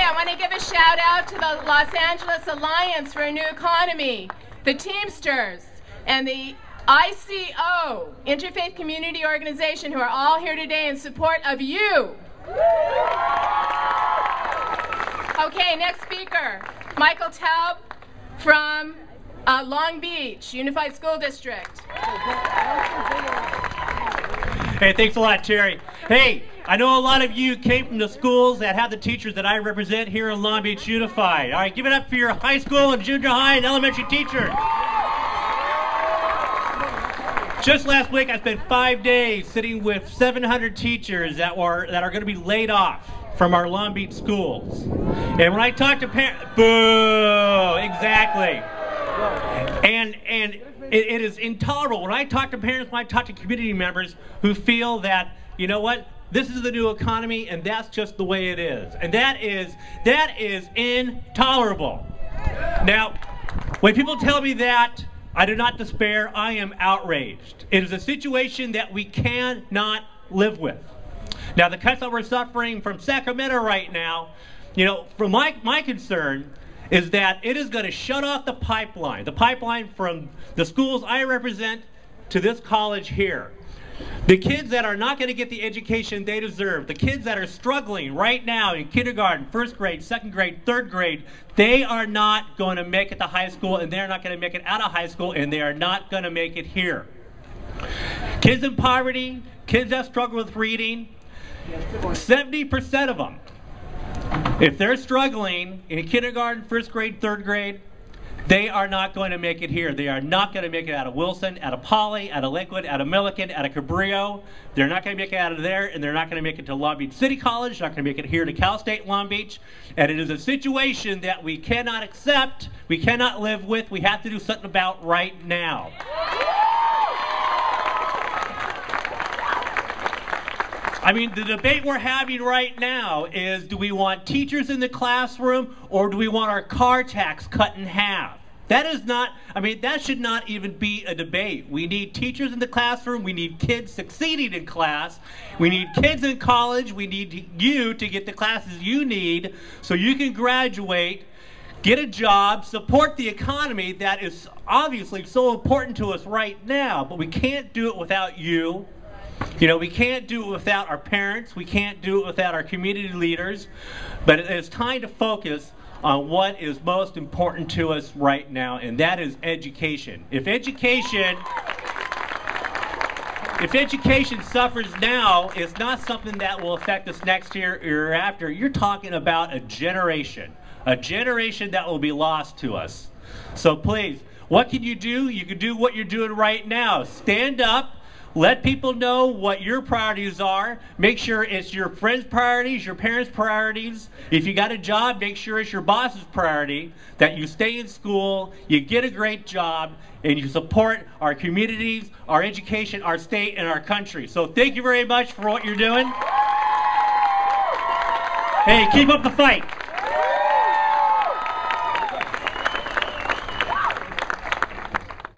I want to give a shout out to the Los Angeles Alliance for a New Economy, the Teamsters, and the ICO, Interfaith Community Organization, who are all here today in support of you. Okay, next speaker, Michael Taub from Long Beach Unified School District. Hey, thanks a lot, Terry. Hey, I know a lot of you came from the schools that have the teachers that I represent here in Long Beach Unified. All right, give it up for your high school and junior high and elementary teachers. Just last week, I spent 5 days sitting with 700 teachers that are going to be laid off from our Long Beach schools. And when I talk to parents, boo, exactly. And it is intolerable when I talk to parents, when I talk to community members who feel that, you know what, this is the new economy and that's just the way it is. And that is intolerable. Now, when people tell me that, I do not despair, I am outraged. It is a situation that we cannot live with. Now, the cuts that we're suffering from Sacramento right now, you know, from my concern is that it is going to shut off the pipeline from the schools I represent to this college here. The kids that are not going to get the education they deserve, the kids that are struggling right now in kindergarten, first grade, second grade, third grade, they are not going to make it to high school, and they're not going to make it out of high school, and they are not going to make it here. Kids in poverty, kids that struggle with reading, 70% of them, if they're struggling in kindergarten, first grade, third grade, they are not going to make it here. They are not going to make it out of Wilson, out of Poly, out of Lakewood, out of Milliken, out of Cabrillo. They're not going to make it out of there, and they're not going to make it to Long Beach City College, not going to make it here to Cal State Long Beach. And it is a situation that we cannot accept, we cannot live with, we have to do something about right now. I mean, the debate we're having right now is, do we want teachers in the classroom or do we want our car tax cut in half? That is not, I mean, that should not even be a debate. We need teachers in the classroom. We need kids succeeding in class. We need kids in college. We need you to get the classes you need so you can graduate, get a job, support the economy that is obviously so important to us right now. But we can't do it without you. You know, we can't do it without our parents. We can't do it without our community leaders. But it's time to focus on what is most important to us right now, and that is education. If education suffers now, it's not something that will affect us next year or year after. You're talking about a generation that will be lost to us. So please, what can you do? You can do what you're doing right now. Stand up. Let people know what your priorities are. Make sure it's your friends' priorities, your parents' priorities. If you got a job, make sure it's your boss's priority, that you stay in school, you get a great job, and you support our communities, our education, our state, and our country. So thank you very much for what you're doing. Hey, keep up the fight.